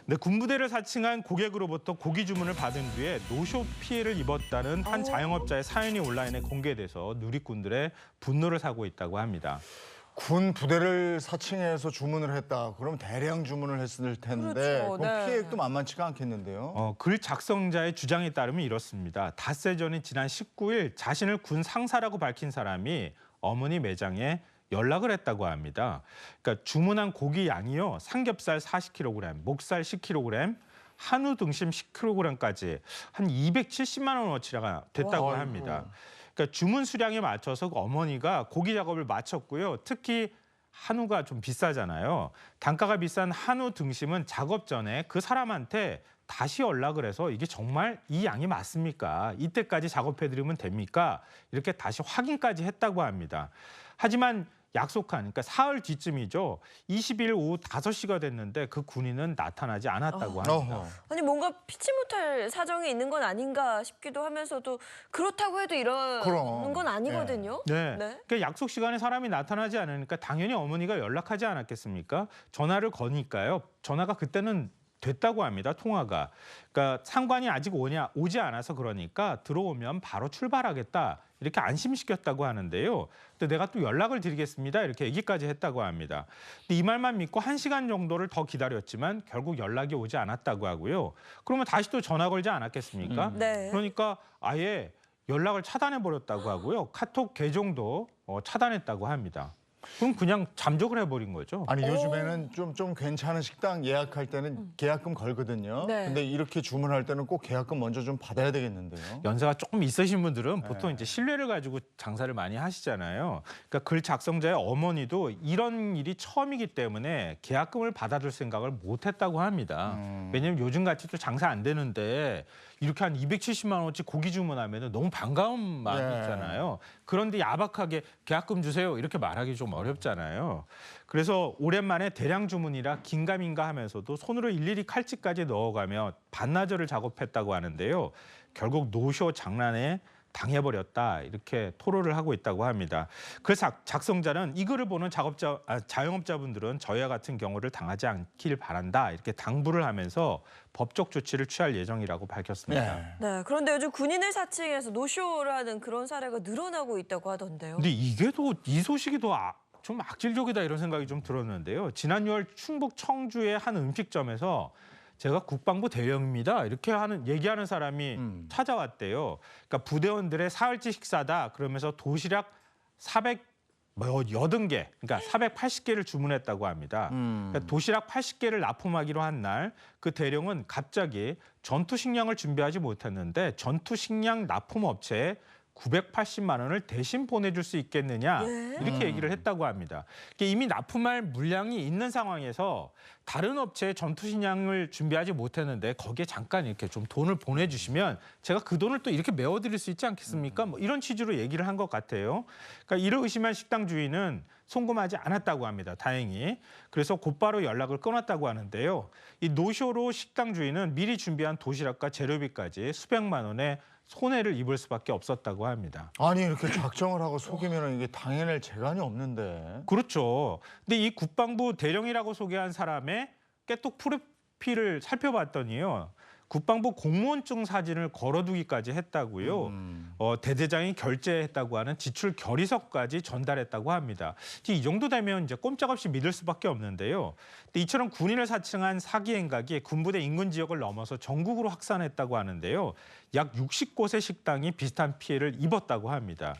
네, 군부대를 사칭한 고객으로부터 고기 주문을 받은 뒤에 노쇼 피해를 입었다는 한 자영업자의 사연이 온라인에 공개돼서 누리꾼들의 분노를 사고 있다고 합니다. 군 부대를 사칭해서 주문을 했다. 그럼 대량 주문을 했을 텐데 그렇죠. 그럼 네. 피해액도 만만치가 않겠는데요. 글 작성자의 주장에 따르면 이렇습니다. 닷새 전인 지난 19일 자신을 군 상사라고 밝힌 사람이 어머니 매장에 연락을 했다고 합니다. 그러니까 주문한 고기 양이요. 삼겹살 40kg, 목살 10kg, 한우 등심 10kg까지 한 270만 원어치가 됐다고 와, 합니다. 그러니까 주문 수량에 맞춰서 어머니가 고기 작업을 마쳤고요. 특히 한우가 좀 비싸잖아요. 단가가 비싼 한우 등심은 작업 전에 그 사람한테 다시 연락을 해서 이게 정말 이 양이 맞습니까? 이때까지 작업해드리면 됩니까? 이렇게 다시 확인까지 했다고 합니다. 하지만 약속한, 그러니까 사흘 뒤쯤이죠. 20일 오후 5시가 됐는데 그 군인은 나타나지 않았다고 합니다. 아니 뭔가 피치 못할 사정이 있는 건 아닌가 싶기도 하면서도 그렇다고 해도 이러는 그럼. 건 아니거든요. 네. 네. 그러니까 약속 시간에 사람이 나타나지 않으니까 당연히 어머니가 연락하지 않았겠습니까? 전화를 거니까요. 전화가 그때는 됐다고 합니다. 통화가. 그러니까 상관이 아직 오지 않아서 그러니까 들어오면 바로 출발하겠다. 이렇게 안심시켰다고 하는데요. 근데 내가 또 연락을 드리겠습니다. 이렇게 얘기까지 했다고 합니다. 근데 이 말만 믿고 1시간 정도를 더 기다렸지만 결국 연락이 오지 않았다고 하고요. 그러면 다시 또 전화 걸지 않았겠습니까? 네. 그러니까 아예 연락을 차단해버렸다고 하고요. 카톡 계정도 차단했다고 합니다. 그럼 그냥 잠적을 해버린 거죠. 아니 요즘에는 좀 괜찮은 식당 예약할 때는 계약금 걸거든요. 네. 근데 이렇게 주문할 때는 꼭 계약금 먼저 좀 받아야 되겠는데요. 연세가 조금 있으신 분들은 보통 이제 신뢰를 가지고 장사를 많이 하시잖아요. 그러니까 글 작성자의 어머니도 이런 일이 처음이기 때문에 계약금을 받아줄 생각을 못했다고 합니다. 왜냐하면 요즘같이 또 장사 안 되는데 이렇게 한 270만 원어치 고기 주문하면 너무 반가운 마음이 네. 있잖아요. 그런데 야박하게 계약금 주세요 이렇게 말하기 좀 어렵잖아요. 그래서 오랜만에 대량 주문이라 긴가민가 하면서도 손으로 일일이 칼집까지 넣어가며 반나절을 작업했다고 하는데요. 결국 노쇼 장난에 당해버렸다 이렇게 토로를 하고 있다고 합니다. 그 작성자는 이 글을 보는 자영업자분들은 저희와 같은 경우를 당하지 않길 바란다 이렇게 당부를 하면서 법적 조치를 취할 예정이라고 밝혔습니다. 네. 네. 그런데 요즘 군인을 사칭해서 노쇼를 하는 그런 사례가 늘어나고 있다고 하던데요. 근데 이게 이 소식이 좀 악질적이다 이런 생각이 좀 들었는데요. 지난 6월 충북 청주의 한 음식점에서 제가 국방부 대령입니다. 이렇게 얘기하는 사람이 찾아왔대요. 그러니까 부대원들의 사흘치 식사다. 그러면서 도시락 480개, 그러니까 480개를 주문했다고 합니다. 그러니까 도시락 80개를 납품하기로 한 날 그 대령은 갑자기 전투식량을 준비하지 못했는데 전투식량 납품업체에 980만 원을 대신 보내줄 수 있겠느냐 이렇게 얘기를 했다고 합니다. 이미 납품할 물량이 있는 상황에서 다른 업체에 전투식량을 준비하지 못했는데 거기에 잠깐 이렇게 좀 돈을 보내주시면 제가 그 돈을 또 이렇게 메워드릴 수 있지 않겠습니까? 뭐 이런 취지로 얘기를 한 것 같아요. 그러니까 이를 의심한 식당 주인은 송금하지 않았다고 합니다. 다행히. 그래서 곧바로 연락을 끊었다고 하는데요. 이 노쇼로 식당 주인은 미리 준비한 도시락과 재료비까지 수백만 원의 손해를 입을 수밖에 없었다고 합니다. 아니 이렇게 작정을 하고 속이면 이게 당해낼 재간이 없는데. 그렇죠. 근데 이 국방부 대령이라고 소개한 사람의 깨톡 프로필을 살펴봤더니요. 국방부 공무원증 사진을 걸어두기까지 했다고요. 대대장이 결제했다고 하는 지출 결의서까지 전달했다고 합니다. 이 정도 되면 이제 꼼짝없이 믿을 수밖에 없는데요. 근데 이처럼 군인을 사칭한 사기 행각이 군부대 인근 지역을 넘어서 전국으로 확산했다고 하는데요. 약 60곳의 식당이 비슷한 피해를 입었다고 합니다.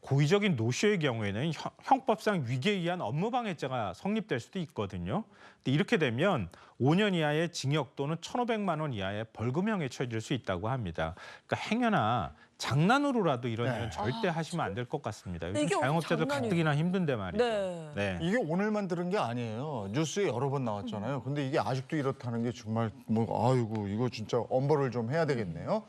고의적인 노쇼의 경우에는 형법상 위계에 의한 업무방해죄가 성립될 수도 있거든요. 근데 이렇게 되면 5년 이하의 징역 또는 1,500만 원 이하의 벌금형에 처해질 수 있다고 합니다. 그러니까 행여나 장난으로라도 이런 일은 절대 하시면 안 될 것 같습니다. 요즘 이게 자영업자들 장난이- 가뜩이나 힘든데 말이죠. 네. 네. 이게 오늘만 들은 게 아니에요. 뉴스에 여러 번 나왔잖아요. 근데 이게 아직도 이렇다는 게 정말 아이고 이거 진짜 엄벌을 좀 해야 되겠네요.